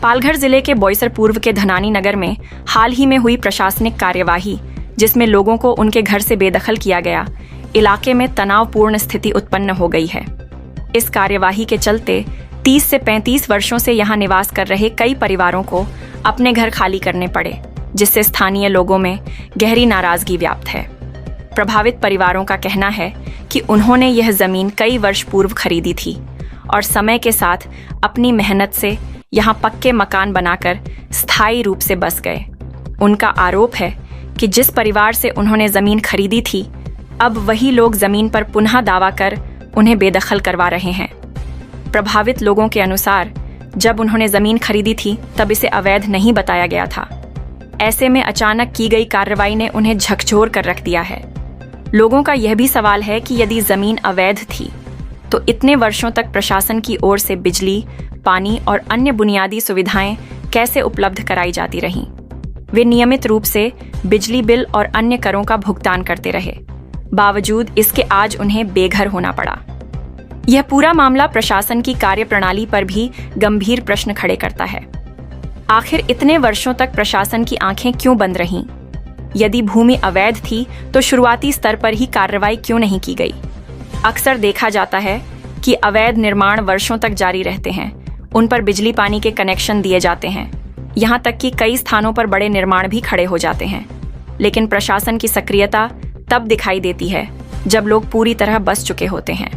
पालघर जिले के बोईसर पूर्व के धनानी नगर में हाल ही में हुई प्रशासनिक कार्यवाही, जिसमें लोगों को उनके घर से बेदखल किया गया, इलाके में तनावपूर्ण स्थिति उत्पन्न हो गई है। इस कार्यवाही के चलते 30 से 35 वर्षों से यहां निवास कर रहे कई परिवारों को अपने घर खाली करने पड़े, जिससे स्थानीय लोगों में गहरी नाराजगी व्याप्त है। प्रभावित परिवारों का कहना है कि उन्होंने यह जमीन कई वर्ष पूर्व खरीदी थी और समय के साथ अपनी मेहनत से यहाँ पक्के मकान बनाकर स्थायी रूप से बस गए। उनका आरोप है कि जिस परिवार से उन्होंने जमीन खरीदी थी, अब वही लोग जमीन पर पुनः दावा कर उन्हें बेदखल करवा रहे हैं। प्रभावित लोगों के अनुसार जब उन्होंने जमीन खरीदी थी तब इसे अवैध नहीं बताया गया था। ऐसे में अचानक की गई कार्रवाई ने उन्हें झकझोर कर रख दिया है। लोगों का यह भी सवाल है कि यदि जमीन अवैध थी तो इतने वर्षों तक प्रशासन की ओर से बिजली, पानी और अन्य बुनियादी सुविधाएं कैसे उपलब्ध कराई जाती रहीं? वे नियमित रूप से बिजली बिल और अन्य करों का भुगतान करते रहे, बावजूद इसके आज उन्हें बेघर होना पड़ा। यह पूरा मामला प्रशासन की कार्यप्रणाली पर भी गंभीर प्रश्न खड़े करता है। आखिर इतने वर्षों तक प्रशासन की आंखें क्यों बंद रहीं? यदि भूमि अवैध थी तो शुरुआती स्तर पर ही कार्रवाई क्यों नहीं की गई? अक्सर देखा जाता है कि अवैध निर्माण वर्षों तक जारी रहते हैं, उन पर बिजली पानी के कनेक्शन दिए जाते हैं, यहाँ तक कि कई स्थानों पर बड़े निर्माण भी खड़े हो जाते हैं। लेकिन प्रशासन की सक्रियता तब दिखाई देती है जब लोग पूरी तरह बस चुके होते हैं।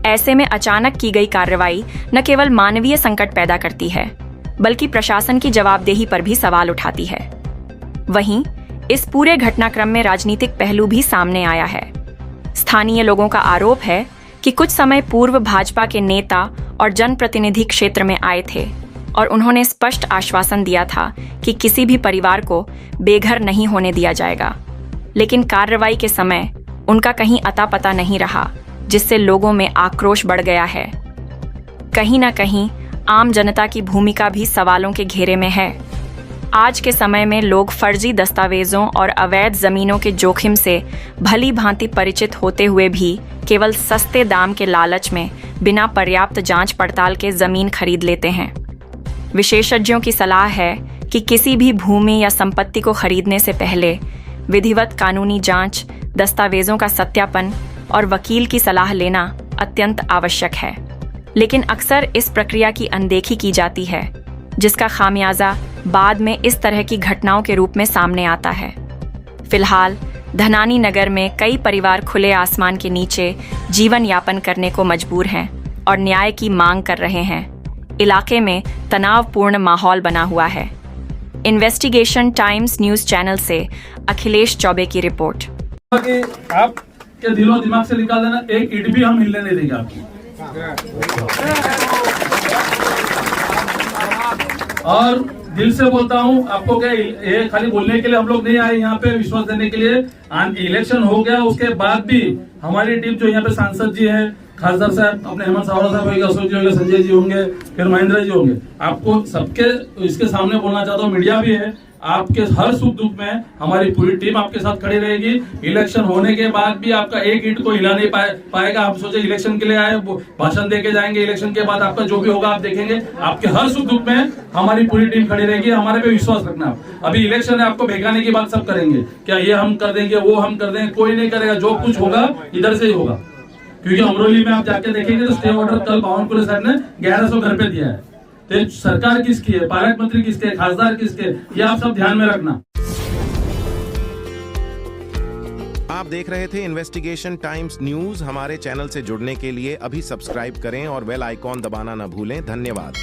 ऐसे में अचानक की गई कार्रवाई न केवल मानवीय संकट पैदा करती है, बल्कि प्रशासन की जवाबदेही पर भी सवाल उठाती है। वहीं इस पूरे घटनाक्रम में राजनीतिक पहलू भी सामने आया है। स्थानीय लोगों का आरोप है कि कुछ समय पूर्व भाजपा के नेता और जनप्रतिनिधि क्षेत्र में आए थे और उन्होंने स्पष्ट आश्वासन दिया था कि किसी भी परिवार को बेघर नहीं होने दिया जाएगा। लेकिन कार्रवाई के समय उनका कहीं अता पता नहीं रहा, जिससे लोगों में आक्रोश बढ़ गया है। कहीं ना कहीं आम जनता की भूमिका भी सवालों के घेरे में है। आज के समय में लोग फर्जी दस्तावेजों और अवैध जमीनों के जोखिम से भली भांति परिचित होते हुए भी केवल सस्ते दाम के लालच में बिना पर्याप्त जांच पड़ताल के जमीन खरीद लेते हैं। विशेषज्ञों की सलाह है कि किसी भी भूमि या संपत्ति को खरीदने से पहले विधिवत कानूनी जांच, दस्तावेजों का सत्यापन और वकील की सलाह लेना अत्यंत आवश्यक है। लेकिन अक्सर इस प्रक्रिया की अनदेखी की जाती है, जिसका खामियाजा बाद में इस तरह की घटनाओं के रूप में सामने आता है। फिलहाल धनानी नगर में कई परिवार खुले आसमान के नीचे जीवन यापन करने को मजबूर हैं और न्याय की मांग कर रहे हैं। इलाके में तनावपूर्ण माहौल बना हुआ है। इन्वेस्टिगेशन टाइम्स न्यूज चैनल से अखिलेश चौबे की रिपोर्ट। आप के दिलो दिमाग से निकाल देना, एक ईंट भी हम हिलने नहीं देंगे आपकी। और दिल से बोलता हूँ आपको, क्या ये खाली बोलने के लिए हम लोग नहीं आए यहाँ पे, विश्वास देने के लिए। इलेक्शन हो गया उसके बाद भी हमारी टीम जो यहाँ पे सांसद जी है, खासदार साहब, अपने हेमंत सावरा साहब होंगे, अशोक जी होंगे, संजय जी होंगे, फिर महेंद्र जी होंगे, आपको सबके इसके सामने बोलना चाहता हूँ, मीडिया भी है, आपके हर सुख दुख में हमारी पूरी टीम आपके साथ खड़ी रहेगी। इलेक्शन होने के बाद भी आपका एक ईंट को हिला नहीं पाएगा। हम सोचे इलेक्शन के लिए आए, भाषण देके जाएंगे, इलेक्शन के बाद आपका जो भी होगा आप देखेंगे। आपके हर सुख दुख में हमारी पूरी टीम खड़ी रहेगी, हमारे पे विश्वास रखना। अभी इलेक्शन है, आपको भगाने की बात सब करेंगे, क्या ये हम कर देंगे, वो हम कर देंगे, कोई नहीं करेगा। जो कुछ होगा इधर से ही होगा, क्योंकि अमरोली में आप जाके देखेंगे तो स्टे ऑर्डर कल बावनकुले साहब ने 1100 घर पे दिया है। तो सरकार किसकी है, पायलट मंत्री किसके, खासदार किसके, ये आप सब ध्यान में रखना। आप देख रहे थे इन्वेस्टिगेशन टाइम्स न्यूज। हमारे चैनल से जुड़ने के लिए अभी सब्सक्राइब करें और बेल आइकॉन दबाना न भूलें। धन्यवाद।